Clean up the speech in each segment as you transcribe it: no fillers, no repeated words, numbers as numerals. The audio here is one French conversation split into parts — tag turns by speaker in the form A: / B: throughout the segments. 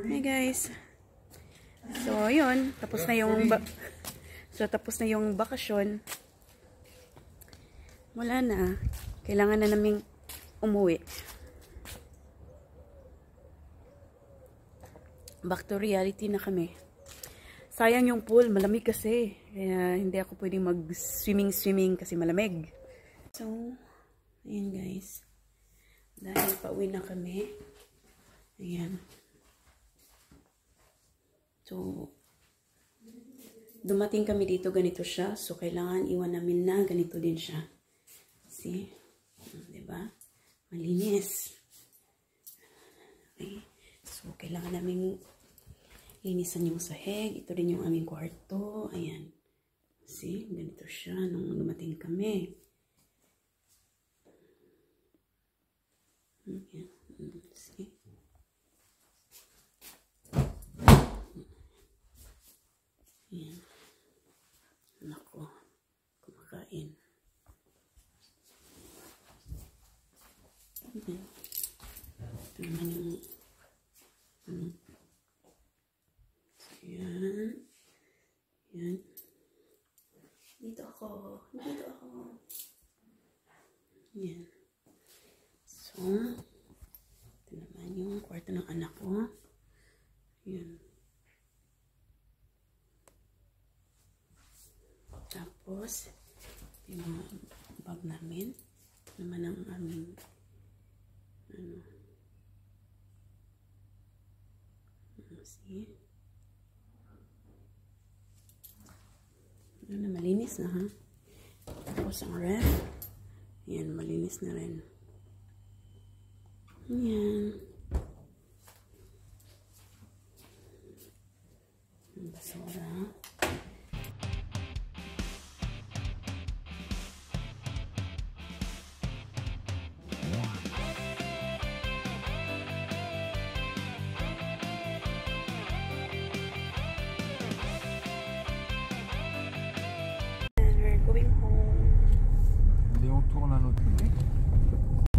A: Hey guys. So, yun. Tapos na yung bakasyon. Wala na. Kailangan na naming umuwi. Back to reality na kami. Sayang yung pool. Malamig kasi. Kaya hindi ako pwedeng mag-swimming kasi malamig. So, ayan guys. Dahil pauwi na kami. Ayan. So, dumating kami dito, ganito siya. So, kailangan iwan namin na ganito din siya. See? Diba? Malinis. Okay. So, kailangan namin linisan yung sahig. Ito rin yung aming kwarto. Ayan. See? Ganito siya nung dumating kami. Ayan. See? Ayan. Nako. Kumakain. Ayan. Ito naman yung ayan. Ayan. Dito ako. Ayan. So, ito naman yung kwarto ng anak ko. Ayan. Tapos, yung mga bag namin. Ito naman ang aming see? Ano na, malinis na ha. Tapos ang ref. Ayan, malinis na rin. Ayan. Ang basura. Going home.
B: Allez, on tourne à notre côté.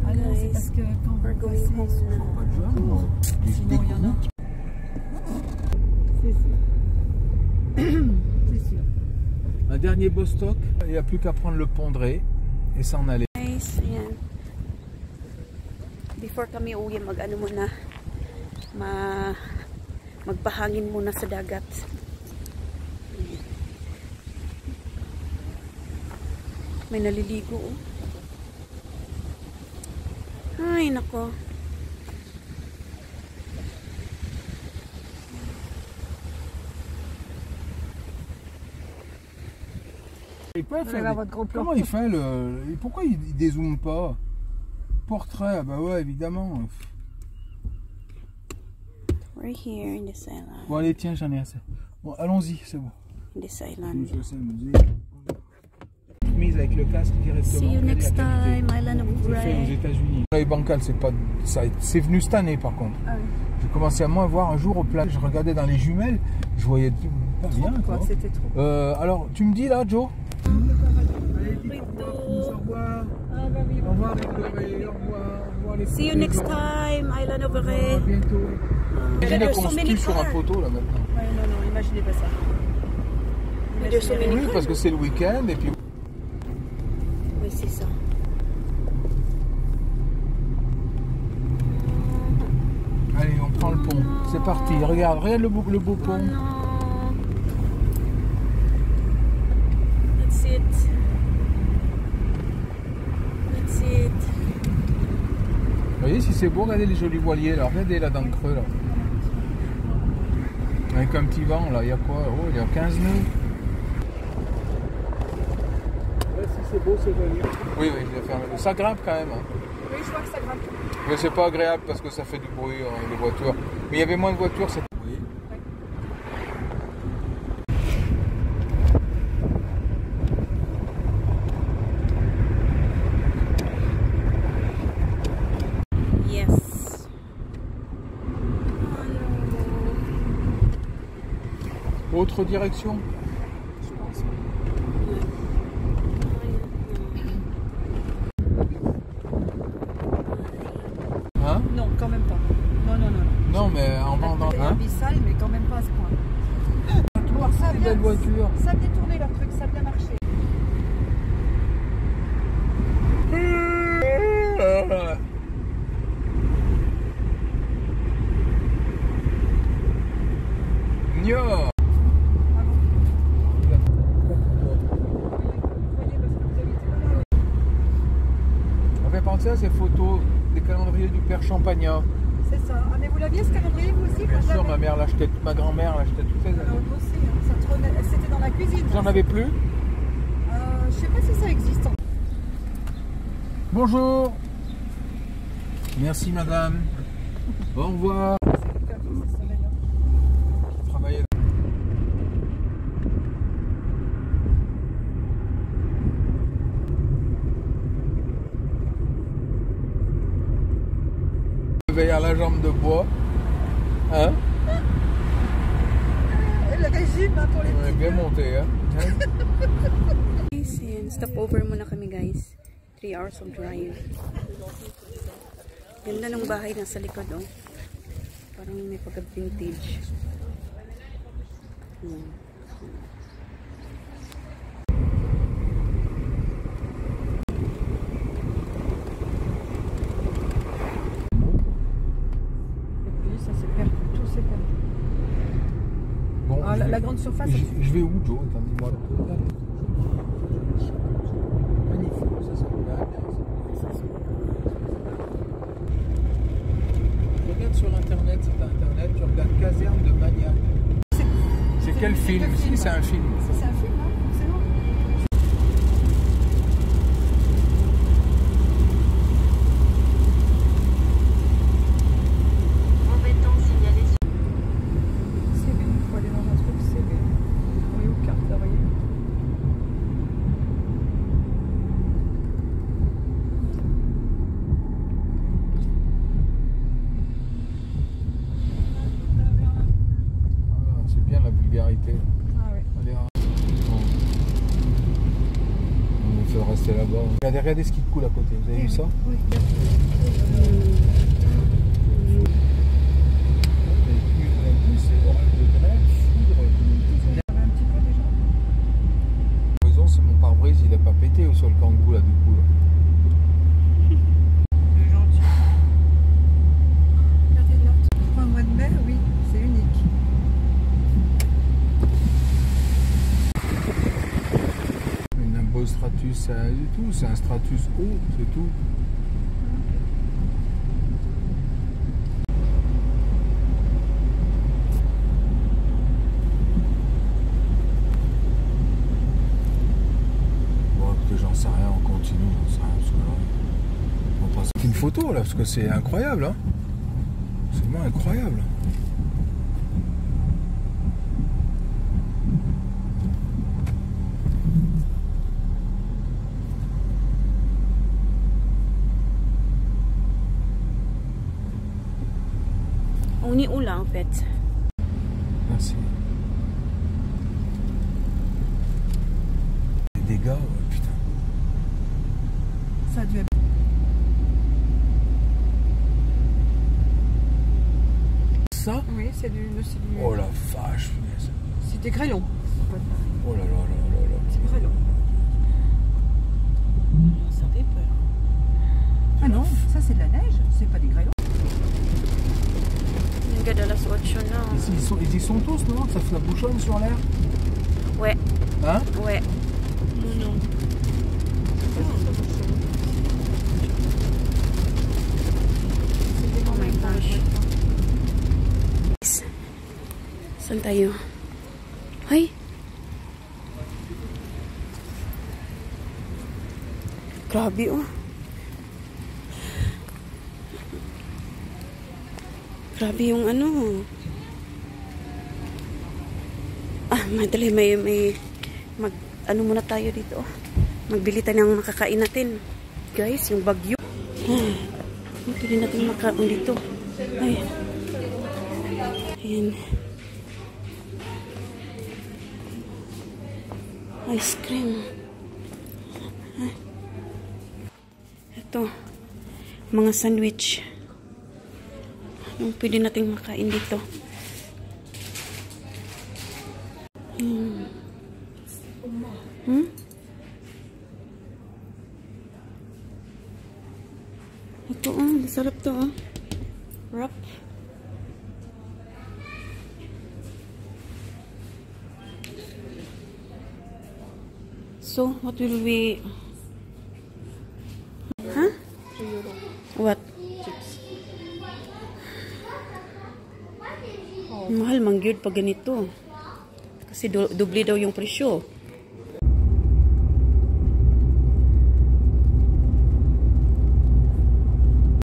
C: Ah non, c'est parce que quand
A: we're going home.
B: Pas de jambes.
C: Sinon, il y en a. C'est sûr. C'est sûr.
B: Un dernier beau stock. Il n'y a plus qu'à prendre le pont de Ré et s'en aller.
A: Guys, ayan. Before kami uwi, mag-ano muna. Magpahangin muna sa dagat. May naliligo oh. Ay, nako.
B: Comment il fait le... Pourquoi il dézoome pas? Portrait, bah ouais, évidemment.
A: We're here in this island.
B: Bon allez, tiens, j'en ai assez. Bon, allons-y, c'est bon.
A: In this island.
B: Mise avec le casque directement.
A: See you next time, Island of
B: C'est fait aux
A: Ray.
B: États-Unis. Les bancales, c'est pas ça, c'est venu cette année par contre.
C: Ah oui.
B: J'ai commencé à moins voir un jour au plat. Je regardais dans les jumelles, je voyais pas bien quoi.
C: C'était trop.
B: Alors, tu me dis là, Joe? Au revoir.
C: Ah bah oui.
B: Au revoir les Corées, au revoir les
A: See you next time, Island of Ray.
B: À bientôt. Imaginez qu'on
A: so
B: se
A: many
B: tue sur un
A: cars.
B: poteau là maintenant.
C: Ouais, non, imaginez pas ça.
A: There's so many
B: Oui,
A: cars.
B: parce que c'est le week-end et puis.
A: Oui, c'est ça.
B: Allez, on prend le pont. C'est parti. Regarde le beau pont.
A: No. That's it. That's it.
B: Vous voyez si c'est beau, regardez les jolis voiliers là. Regardez là dans le creux là. Avec un petit vent là, il y a quoi? Oh, il y a 15 nœuds. Si c'est beau, c'est joli. Oui, je vais faire. Ça grimpe quand même. Hein.
C: Oui, je vois que ça grimpe.
B: Mais c'est pas agréable parce que ça fait du bruit, les voitures. Mais il y avait moins de voitures cette. Oui.
A: Yes.
B: Autre direction?
C: Je pense.
B: Hein?
C: Non, quand même pas. Non.
B: Non, mais en
C: C'est
B: Hein?
C: abyssal, mais quand même pas à ce point. Alors, ça a
B: Des
C: bien,
B: belles voitures.
C: ça a détourné leur truc, ça a bien marché.
B: Nya. On fait penser à ces photos des calendriers du père Champagnat.
C: C'est ça. Ah, mais vous l'aviez ce calendrier, vous aussi?
B: Bien
C: Moi, je
B: sûr,
C: l'avais.
B: ma grand-mère l'achetait toutes les
C: Alors,
B: années.
C: nous aussi, hein. Ça trônait- c'était dans la cuisine.
B: Vous en avez plus?
C: Je sais pas si ça existe.
B: Bonjour. Merci madame. Au revoir. Travaillez. Levé à la jambe de bois. Hein?
C: Le régime hein, pour les
B: On est
C: petits.
B: bien monté, hein?
A: Guys, and stopover muna kami guys. 3 hours of drive. Ganda ng bahay nasa likod, oh. Parang may pagka-vintage.
C: Et puis ça s'est perdu, tout s'est perdu.
B: Bon,
C: Ah,
B: je
C: la
B: vais-
C: grande surface.
B: Je vais où, Joe? Attendez-moi. Magnifique, ça me va bien. Tu regardes sur internet, c'est internet, tu regardes Caserne de Maniac. C'est quel film? Si, c'est un film.
C: C'est un film, hein, forcément. CB, il faut aller dans un truc CB. Oui, ou carte, là, voyez.
B: Ah, c'est bien la vulgarité.
C: Ah oui.
B: Allez, bon. On fait rester là-bas. Regardez ce qui coule à côté, vous avez vu ça?
C: Oui.
B: C'est orage de grêle, foudre.
C: Il y avait un petit peu déjà.
B: Raison, c'est mon pare-brise, il n'a pas pété sur le kangou là du coup. Là.
C: C'est gentil. Regardez là. Pour un mois de mai, oui, c'est unique.
B: Un beau stratus, c'est rien du tout, c'est un stratus haut, c'est tout. Bon, écoutez, j'en sais rien, on continue, j'en sais rien, parce que là, on passe une photo là, parce que c'est incroyable, hein. C'est vraiment incroyable.
A: On est où là en fait?
B: Merci. Les dégâts, ouais, putain.
C: Ça a dû être.
B: Ça?
C: Oui, c'est du.
B: Oh la vache, punaise.
C: C'est des grêlons.
B: Oh là là là là là.
C: C'est grêlons.
A: Ça fait peur.
C: Ah non, ça c'est de la neige, c'est pas des grêlons.
A: Hanggang alas 8 na.
B: Ils y sont tous, non? Ça fait la bouchonne sur l'air?
A: Ouais,
B: Hein?
A: ouais. Non. Oh my gosh. Saan tayo? Ay! Grabe oh. Grabe yung ano. Madali may ano muna tayo dito. Magbili tayo ng makakain natin. Guys, yung bagyo. Pili natin makain dito. Ay. Ayan. Ice cream. Ito. Mga sandwich. Anong pwede natin makain dito? Hmm? Ito sarap to wrap. So, what will we... Huh?
C: 3 euro.
A: What?
C: Chips.
A: Mahal mangyud pag ganito. Kasi doble daw yung presyo.